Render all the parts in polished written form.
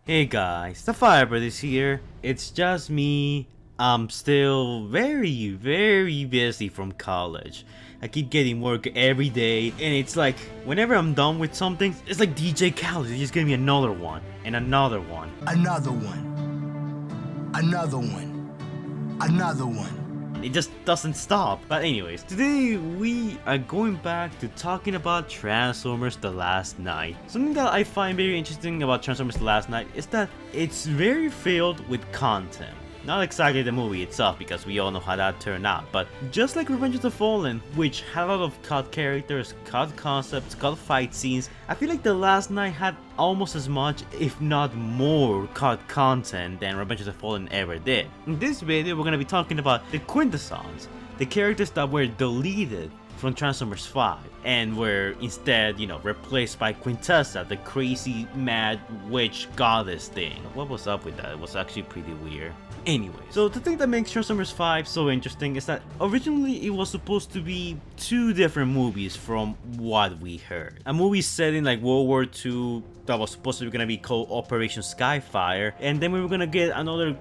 Hey guys, the Firebird is here. It's just me. I'm still very busy from college. I keep getting work every day, and it's like whenever I'm done with something, it's like DJ Khaled. He just gave me another one and another one. Another one. Another one. Another one. It just doesn't stop. But anyways, today we are going back to talking about Transformers The Last Night. Something that I find very interesting about Transformers The Last Night is that it's very filled with content. Not exactly the movie itself, because we all know how that turned out, but just like Revenge of the Fallen, which had a lot of cut characters, cut concepts, cut fight scenes, I feel like The Last Night had almost as much, if not more, cut content than Revenge of the Fallen ever did. In this video, we're gonna be talking about the Quintessons, the characters that were deleted from Transformers 5 and were instead, replaced by Quintessa, the crazy mad witch goddess thing. What was up with that? It was actually pretty weird. Anyway, so the thing that makes Transformers 5 so interesting is that originally it was supposed to be two different movies from what we heard. A movie set in like World War II that was supposed to be gonna be called Operation Skyfire, and then we were gonna get another,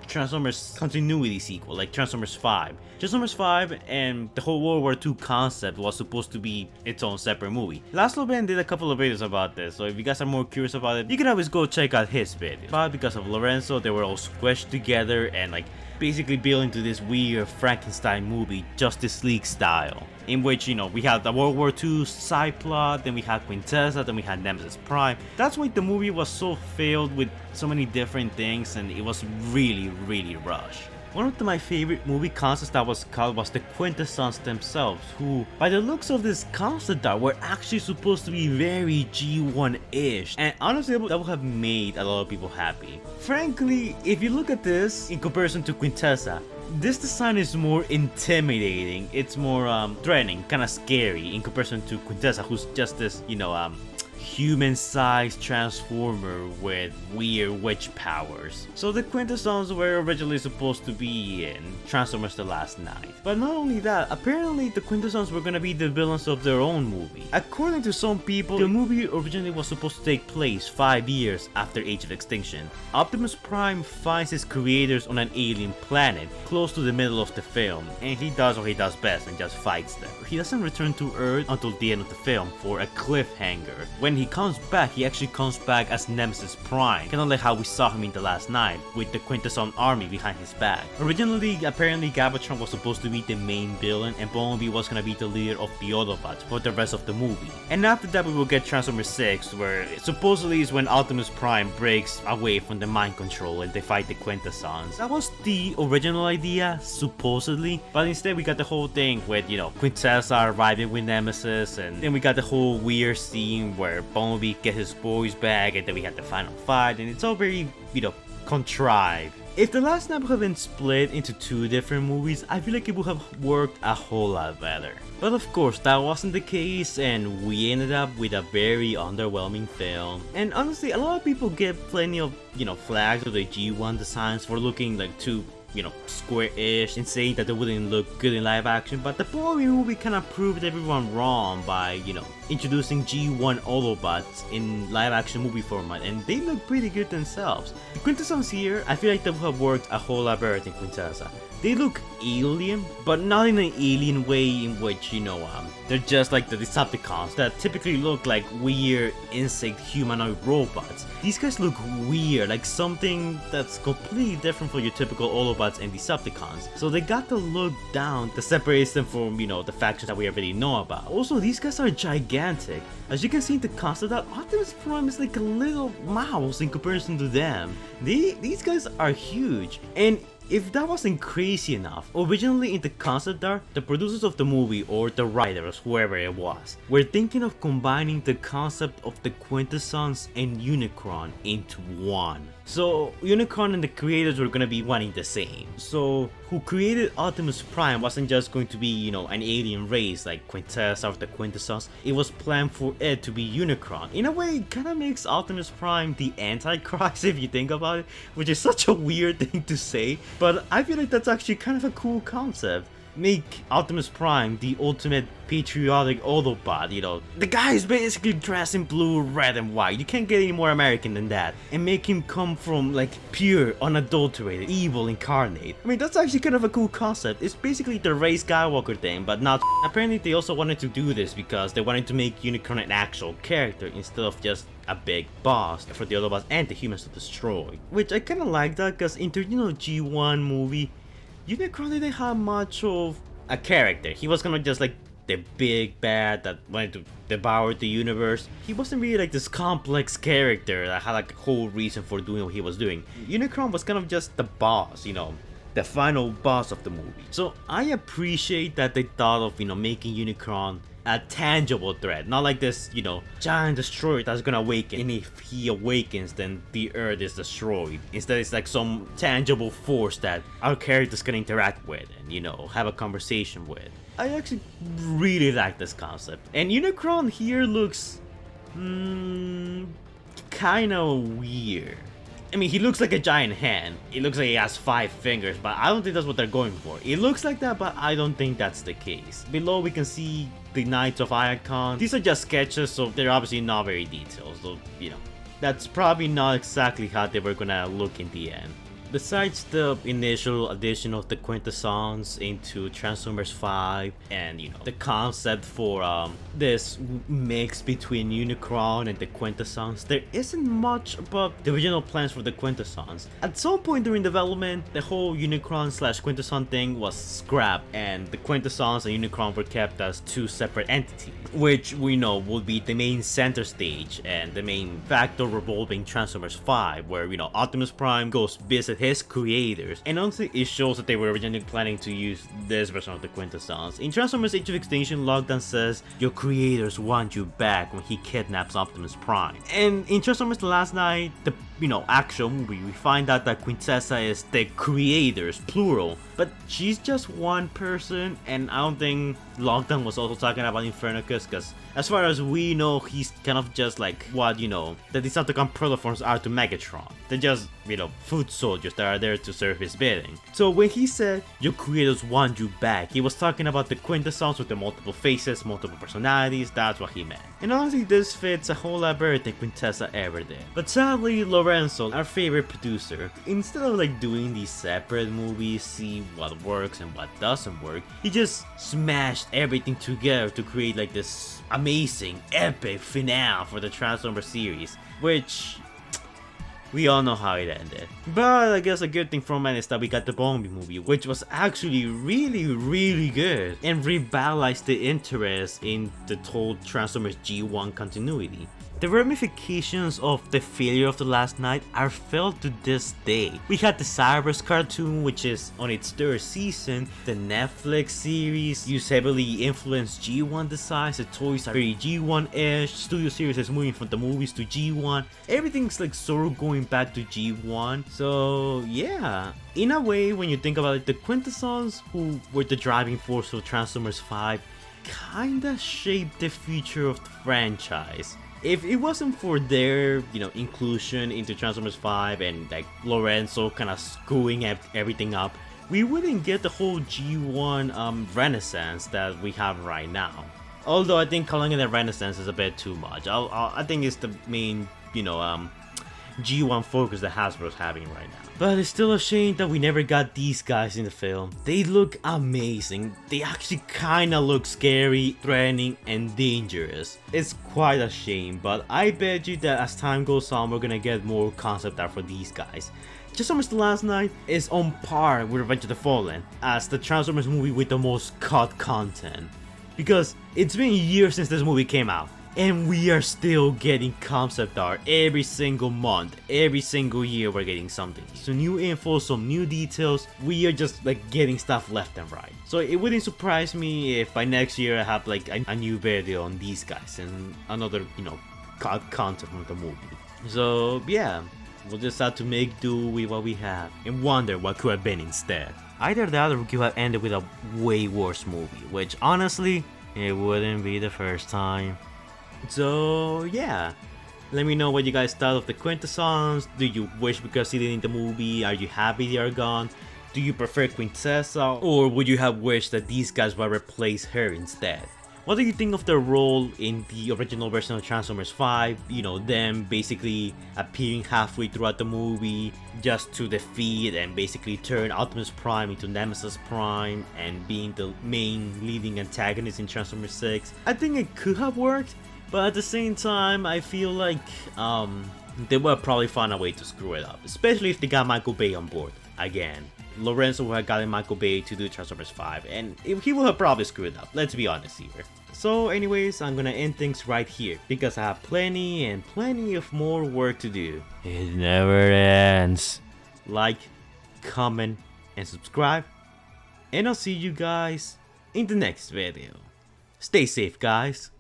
Transformers continuity sequel like Transformers 5. Transformers 5 and the whole World War II concept was supposed to be its own separate movie. Laszlo Ben did a couple of videos about this, so if you guys are more curious about it, you can always go check out his video. But because of Lorenzo, they were all squished together and basically built into this weird Frankenstein movie, Justice League style, in which, we had the World War II side plot, then we had Quintessa, then we had Nemesis Prime. That's why the movie was so filled with so many different things, and it was really rushed. One of my favorite movie concepts that was cut was the Quintessons themselves, who, by the looks of this concept art, were actually supposed to be very G1-ish, and honestly that would have made a lot of people happy. Frankly, if you look at this in comparison to Quintessa, this design is more intimidating, it's more threatening, kinda scary in comparison to Quintessa, who's just this, human-sized transformer with weird witch powers. So the Quintessons were originally supposed to be in Transformers The Last Night. But not only that, apparently the Quintessons were gonna be the villains of their own movie. According to some people, the movie originally was supposed to take place 5 years after Age of Extinction. Optimus Prime finds his creators on an alien planet close to the middle of the film, and he does what he does best and just fights them. He doesn't return to Earth until the end of the film for a cliffhanger. When he comes back, he actually comes back as Nemesis Prime, kinda like how we saw him in The Last Night, with the Quintesson army behind his back. Originally, apparently Galvatron was supposed to be the main villain, and Bumblebee was gonna be the leader of the Autobots for the rest of the movie. And after that, we will get Transformers 6, where supposedly is when Optimus Prime breaks away from the mind control and they fight the Quintessons. That was the original idea, supposedly, but instead we got the whole thing with, Quintessa arriving with Nemesis, and then we got the whole weird scene where Bumblebee gets his boys back, and then we had the final fight, and it's all very, contrived. If The Last Night would have been split into two different movies, I feel like it would have worked a whole lot better. But of course, that wasn't the case, and we ended up with a very underwhelming film. And honestly, a lot of people get plenty of, flags of the G1 designs for looking like too, square-ish, and saying that they wouldn't look good in live action, but the Bumblebee movie kind of proved everyone wrong by, introducing G1 Autobots in live action movie format, and they look pretty good themselves. The Quintessons here, I feel like they would have worked a whole lot better than Quintessa. They look alien, but not in an alien way in which, they're just like the Decepticons that typically look like weird insect humanoid robots. These guys look weird, like something that's completely different from your typical Autobots and Decepticons. So they got the look down that separates them from, the factions that we already know about. Also, these guys are gigantic. As you can see in the concept art, Optimus Prime is like a little mouse in comparison to them. These guys are huge. And if that wasn't crazy enough, originally in the concept art, the producers of the movie, or the writers, whoever it was, were thinking of combining the concept of the Quintessons and Unicron into one. So Unicron and the creators were gonna be one and the same. So who created Optimus Prime wasn't just going to be, an alien race like Quintessa or the Quintessons. It was planned for it to be Unicron. In a way, it kinda makes Optimus Prime the Antichrist if you think about it, which is such a weird thing to say, but I feel like that's actually kind of a cool concept. make Optimus Prime the ultimate patriotic Autobot, you know. The guy is basically dressed in blue, red, and white. You can't get any more American than that. And make him come from like pure, unadulterated, evil incarnate. I mean, that's actually kind of a cool concept. It's basically the Rey Skywalker thing, but not. Apparently, they also wanted to do this because they wanted to make Unicron an actual character instead of just a big boss for the Autobots and the humans to destroy. Which I kind of like that because in the G1 movie, Unicron didn't have much of a character. He was kind of just like the big bad that wanted to devour the universe. He wasn't really like this complex character that had like a whole reason for doing what he was doing. Unicron was kind of just the boss, you know, the final boss of the movie. So I appreciate that they thought of, making Unicron a tangible threat, not like this, giant destroyer that's gonna awaken, and if he awakens then the earth is destroyed. Instead it's like some tangible force that our characters can interact with and have a conversation with. I actually really like this concept, and Unicron here looks kinda weird. I mean, he looks like a giant hand. It looks like he has 5 fingers, but I don't think that's what they're going for. It looks like that, but I don't think that's the case. Below, we can see the Knights of Iacon. These are just sketches, so they're obviously not very detailed. So, that's probably not exactly how they were gonna look in the end. Besides the initial addition of the Quintessons into Transformers 5 and the concept for this mix between Unicron and the Quintessons, there isn't much about the original plans for the Quintessons. At some point during development, the whole Unicron / Quintesson thing was scrapped and the Quintessons and Unicron were kept as 2 separate entities, which we know would be the main center stage and the main factor revolving Transformers 5, where Optimus Prime goes visit his creators, and honestly it shows that they were originally planning to use this version of the Quintessons. In Transformers Age of Extinction, Lockdown says your creators want you back when he kidnaps Optimus Prime. And in Transformers The Last Night, the actual movie, we find out that Quintessa is the creators, plural, but she's just one person, and I don't think Lockdown was also talking about Infernicus, because as far as we know, he's kind of just like what, the Decepticon protoforms are to Megatron. They're just, foot soldiers that are there to serve his bidding. So when he said, your creators want you back, he was talking about the Quintessons with the multiple faces, multiple personalities, that's what he meant. And honestly, this fits a whole lot better than Quintessa ever did. But sadly, Lorenzo, our favorite producer, instead of like doing these separate movies, see what works and what doesn't work, he just smashed everything together to create like this amazing, epic finale for the Transformers series, which we all know how it ended. But I guess a good thing from it is that we got the Bumblebee movie, which was actually really good and revitalized the interest in the whole Transformers G1 continuity. The ramifications of the failure of The Last Night are felt to this day. We had the Cyberverse cartoon, which is on its 3rd season. The Netflix series used heavily influenced G1 designs. The toys are very G1-ish. Studio series is moving from the movies to G1. Everything's like sort of going back to G1. So yeah, in a way, when you think about it, the Quintessons, who were the driving force of Transformers 5, kinda shaped the future of the franchise. If it wasn't for their, inclusion into Transformers 5 and like Lorenzo kind of screwing everything up, we wouldn't get the whole G1 renaissance that we have right now. Although I think calling it a renaissance is a bit too much. I think it's the main, G1 focus that Hasbro's having right now. But it's still a shame that we never got these guys in the film. They look amazing. They actually kinda look scary, threatening, and dangerous. It's quite a shame, but I bet you that as time goes on, we're gonna get more concept art for these guys. Transformers The Last Night is on par with Revenge of the Fallen as the Transformers movie with the most cut content. Because it's been years since this movie came out, and we are still getting concept art every single month, every single year we're getting something. So new info, some new details, we are just like getting stuff left and right. So it wouldn't surprise me if by next year I have like a new video on these guys and another, content from the movie. So yeah, we'll just have to make do with what we have and wonder what could have been instead. Either that or we could have ended with a way worse movie, which honestly, it wouldn't be the first time. So yeah, let me know what you guys thought of the Quintessons. Do you wish we could see them in the movie? Are you happy they are gone? Do you prefer Quintessa, or would you have wished that these guys would replace her instead? What do you think of their role in the original version of Transformers 5? You know, them basically appearing halfway throughout the movie just to defeat and basically turn Optimus Prime into Nemesis Prime and being the main leading antagonist in Transformers 6. I think it could have worked, but at the same time, I feel like they would have probably found a way to screw it up, especially if they got Michael Bay on board again. Lorenzo would have gotten Michael Bay to do Transformers 5, and he would have probably screwed up, let's be honest here. So anyways, I'm gonna end things right here, because I have plenty and plenty of more work to do. It never ends. Like, comment, and subscribe, and I'll see you guys in the next video. Stay safe, guys.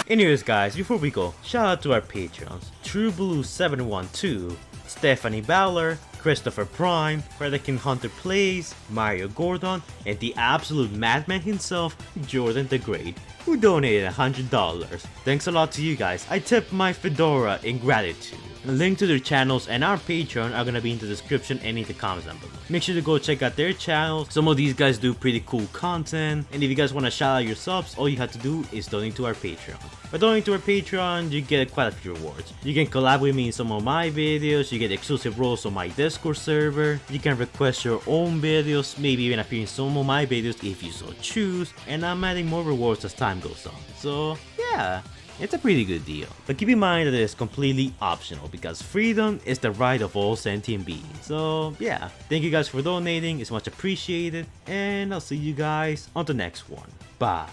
Anyways guys, before we go, shout out to our patrons: TrueBlue712, Stephanie Bowler, Christopher Prime, Predakin Hunter Plays, Mario Gordon, and the absolute madman himself, Jordan the Great, who donated $100. Thanks a lot to you guys. I tip my fedora in gratitude. A link to their channels and our Patreon are gonna be in the description and in the comments down below. Make sure to go check out their channels. Some of these guys do pretty cool content, and if you guys want to shout out your subs, all you have to do is donate to our Patreon. By donating to our Patreon, you get quite a few rewards. You can collab with me in some of my videos, you get exclusive roles on my Discord server, you can request your own videos, maybe even appear in some of my videos if you so choose, and I'm adding more rewards as time goes on. So yeah, it's a pretty good deal. But keep in mind that it is completely optional, because freedom is the right of all sentient beings. So yeah, thank you guys for donating, it's much appreciated, and I'll see you guys on the next one. Bye.